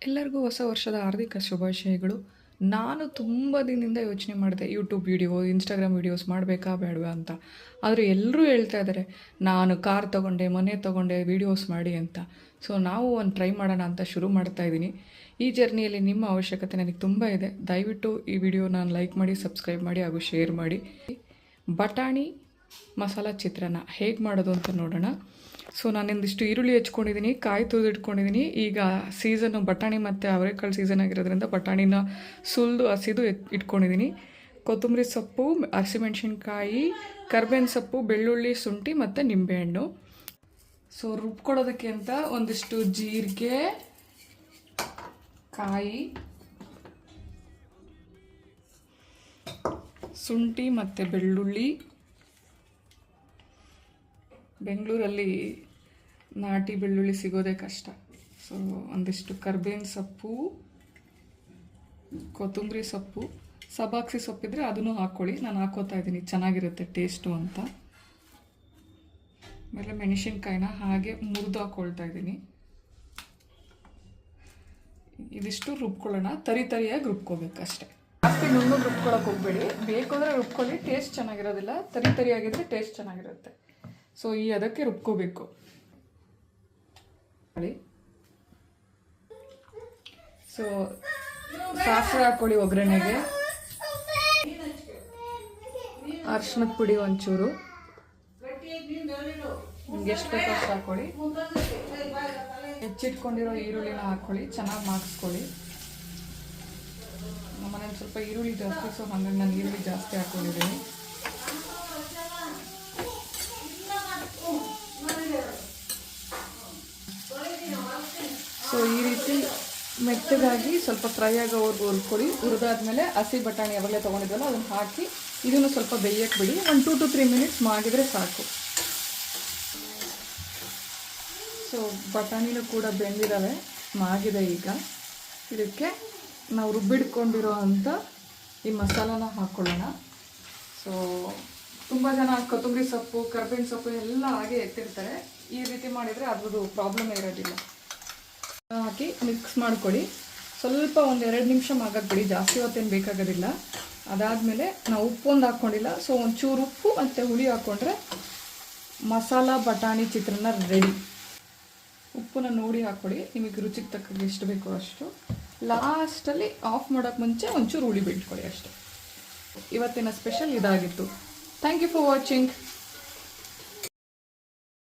ಎಲ್ಲರಿಗೂ ಹೊಸ ವರ್ಷದ ಹಾರ್ದಿಕ ಶುಭಾಶಯಗಳು. ನಾನು ತುಂಬ ದಿನದಿಂದ ಯೋಚನೆ ಮಾಡಿದೆ ಯೂಟ್ಯೂಬ್ ವೀಡಿಯೋ, ಇನ್ಸ್ಟಾಗ್ರಾಮ್ ವೀಡಿಯೋಸ್ ಮಾಡಬೇಕಾ ಬೇಡವಾ ಅಂತ. ಆದರೆ ಎಲ್ಲರೂ ಹೇಳ್ತಾ ಇದ್ದಾರೆ, ನಾನು ಕಾರ್ ತೊಗೊಂಡೆ, ಮನೆ ತೊಗೊಂಡೆ, ವೀಡಿಯೋಸ್ ಮಾಡಿ ಅಂತ. ಸೊ ನಾವು ಒಂದು ಟ್ರೈ ಮಾಡೋಣ ಅಂತ ಶುರು ಮಾಡ್ತಾ ಇದ್ದೀನಿ. ಈ ಜರ್ನಿಯಲ್ಲಿ ನಿಮ್ಮ ಅವಶ್ಯಕತೆ ನನಗೆ ತುಂಬ ಇದೆ. ದಯವಿಟ್ಟು ಈ ವಿಡಿಯೋ ನಾನು ಲೈಕ್ ಮಾಡಿ, ಸಬ್ಸ್ಕ್ರೈಬ್ ಮಾಡಿ ಹಾಗೂ ಶೇರ್ ಮಾಡಿ. ಬಟಾಣಿ ಮಸಾಲ ಚಿತ್ರಾನ್ನ ಹೇಗೆ ಮಾಡೋದು ಅಂತ ನೋಡೋಣ. ಸೊ ನಾನಿಂದಿಷ್ಟು ಈರುಳ್ಳಿ ಹೆಚ್ಕೊಂಡಿದ್ದೀನಿ, ಕಾಯಿ ತುರಿದಿಟ್ಕೊಂಡಿದ್ದೀನಿ. ಈಗ ಸೀಸನ್ನು ಬಟಾಣಿ ಮತ್ತು ಅವರೆಕಾಳು ಸೀಸನ್ ಆಗಿರೋದ್ರಿಂದ ಬಟಾಣಿನ ಸುಲಿದು ಹಸಿದು ಇಟ್ಕೊಂಡಿದ್ದೀನಿ. ಕೊತ್ತಂಬರಿ ಸೊಪ್ಪು, ಹಸಿಮೆಣ್ಸಿನ್ಕಾಯಿ, ಕರ್ಬೇವಿನ ಸೊಪ್ಪು, ಬೆಳ್ಳುಳ್ಳಿ, ಶುಂಠಿ ಮತ್ತು ನಿಂಬೆಹಣ್ಣು. ಸೊ ರುಬ್ಕೊಳ್ಳೋದಕ್ಕೆ ಅಂತ ಒಂದಿಷ್ಟು ಜೀರಿಗೆ, ಕಾಯಿ, ಶುಂಠಿ ಮತ್ತು ಬೆಳ್ಳುಳ್ಳಿ. ಬೆಂಗಳೂರಲ್ಲಿ ನಾಟಿ ಬೆಳ್ಳುಳ್ಳಿ ಸಿಗೋದೇ ಕಷ್ಟ. ಸೊ ಒಂದಿಷ್ಟು ಕರ್ಬೇವಿನ ಸೊಪ್ಪು, ಕೊತ್ತಂಬರಿ ಸೊಪ್ಪು, ಸಬಾಕ್ಸಿ ಸೊಪ್ಪಿದ್ರೆ ಅದನ್ನು ಹಾಕ್ಕೊಳ್ಳಿ. ನಾನು ಹಾಕೋತಾ ಇದ್ದೀನಿ, ಚೆನ್ನಾಗಿರುತ್ತೆ ಟೇಸ್ಟು ಅಂತ. ಆಮೇಲೆ ಮೆಣಸಿನ್ಕಾಯಿನ ಹಾಗೆ ಮುರಿದು ಹಾಕ್ಕೊಳ್ತಾ ಇದ್ದೀನಿ. ಇದಿಷ್ಟು ರುಬ್ಕೊಳ್ಳೋಣ, ತರಿಯಾಗಿ ರುಬ್ಕೋಬೇಕಷ್ಟೆ. ಜಾಸ್ತಿ ನುಣ್ಣಗೆ ರುಬ್ಕೊಳ್ಳೋಕೆ ಹೋಗಬೇಡಿ, ಬೇಕು ಅಂದರೆ ರುಬ್ಕೊಳ್ಳಿ, ಟೇಸ್ಟ್ ಚೆನ್ನಾಗಿರೋದಿಲ್ಲ. ತರಿಯಾಗಿದ್ದರೆ ಟೇಸ್ಟ್ ಚೆನ್ನಾಗಿರುತ್ತೆ. ಸೊ ಅದಕ್ಕೆ ರುಬ್ಕೋಬೇಕು. ಸೊ ಸಾಸಿವೆ ಹಾಕ್ಕೊಳ್ಳಿ ಒಗ್ಗರಣೆಗೆ. ಅರ್ಶಿನದ ಪುಡಿ ಒಂಚೂರು, ನಿಮ್ಗೆ ಎಷ್ಟು ಬೇಕೋ ಅಷ್ಟು ಹಾಕ್ಕೊಳ್ಳಿ. ಹೆಚ್ಚಿಟ್ಕೊಂಡಿರೋ ಈರುಳ್ಳಿನ ಹಾಕ್ಕೊಳ್ಳಿ, ಚೆನ್ನಾಗಿ ಮಾಗಿಸ್ಕೊಳ್ಳಿ. ನಮ್ಮನೇಲಿ ಸ್ವಲ್ಪ ಈರುಳ್ಳಿ ಜಾಸ್ತಿ, ಸೊ ಹಾಗಾಗಿ ನಾನು ಈರುಳ್ಳಿ ಜಾಸ್ತಿ ಹಾಕ್ಕೊಂಡಿದ್ದೀನಿ. ಸೊ ಈ ರೀತಿ ಮೆತ್ತಗಾಗಿ ಸ್ವಲ್ಪ ಫ್ರೈ ಆಗೋವರೆಗೂ ಹುರ್ಕೊಳ್ಳಿ. ಹುರಿದಾದ್ಮೇಲೆ ಹಸಿ ಬಟಾಣಿ ಯಾವಾಗಲೇ ತೊಗೊಂಡಿದ್ವಲ್ಲ ಅದನ್ನು ಹಾಕಿ ಇದನ್ನು ಸ್ವಲ್ಪ ಬೇಯಕ್ಕೆ ಬಿಡಿ. 1 2 to 3 ಮಿನಿಟ್ಸ್ ಮಾಗಿದ್ರೆ ಸಾಕು. ಸೊ ಬಟಾಣಿನೂ ಕೂಡ ಬೆಂದಿದ್ದಾವೆ, ಮಾಗಿದೆ. ಈಗ ಇದಕ್ಕೆ ನಾವು ರುಬ್ಬಿಡ್ಕೊಂಡಿರೋ ಅಂಥ ಈ ಮಸಾಲಾನ ಹಾಕ್ಕೊಳ್ಳೋಣ. ಸೊ ತುಂಬ ಜನ ಕೊತ್ತಂಬರಿ ಸೊಪ್ಪು, ಕರ್ಬೇವಿನ ಸೊಪ್ಪು ಎಲ್ಲ ಹಾಗೆ ಎತ್ತಿರ್ತಾರೆ. ಈ ರೀತಿ ಮಾಡಿದರೆ ಅದ್ರದ್ದು ಪ್ರಾಬ್ಲಮ್ ಇರೋದಿಲ್ಲ. ಹಾಕಿ ಮಿಕ್ಸ್ ಮಾಡ್ಕೊಳ್ಳಿ. ಸ್ವಲ್ಪ 1-2 ನಿಮಿಷ ಮಾಗಕ್ಕೆ ಜಾಸ್ತಿ ಹೊತ್ತೇನು ಬೇಕಾಗೋದಿಲ್ಲ. ಅದಾದಮೇಲೆ ನಾವು ಉಪ್ಪು ಒಂದು ಹಾಕ್ಕೊಂಡಿಲ್ಲ, ಸೊ ಒಂಚೂರು ಉಪ್ಪು ಮತ್ತು ಹುಳಿ ಹಾಕ್ಕೊಂಡ್ರೆ ಮಸಾಲ ಬಟಾಣಿ ಚಿತ್ರಾನ್ನ ರೆಡಿ. ಉಪ್ಪನ್ನ ನೋಡಿ ಹಾಕ್ಕೊಳ್ಳಿ, ನಿಮಗೆ ರುಚಿಗೆ ತಕ್ಕಂಗೆ ಎಷ್ಟು ಬೇಕೋ ಅಷ್ಟು. ಲಾಸ್ಟಲ್ಲಿ ಆಫ್ ಮಾಡೋಕ್ಕೆ ಮುಂಚೆ ಒಂಚೂರು ಹುಳಿ ಬಿಟ್ಕೊಳ್ಳಿ ಅಷ್ಟೇ. ಇವತ್ತಿನ ಸ್ಪೆಷಲ್ ಇದಾಗಿತ್ತು. Thank you for watching.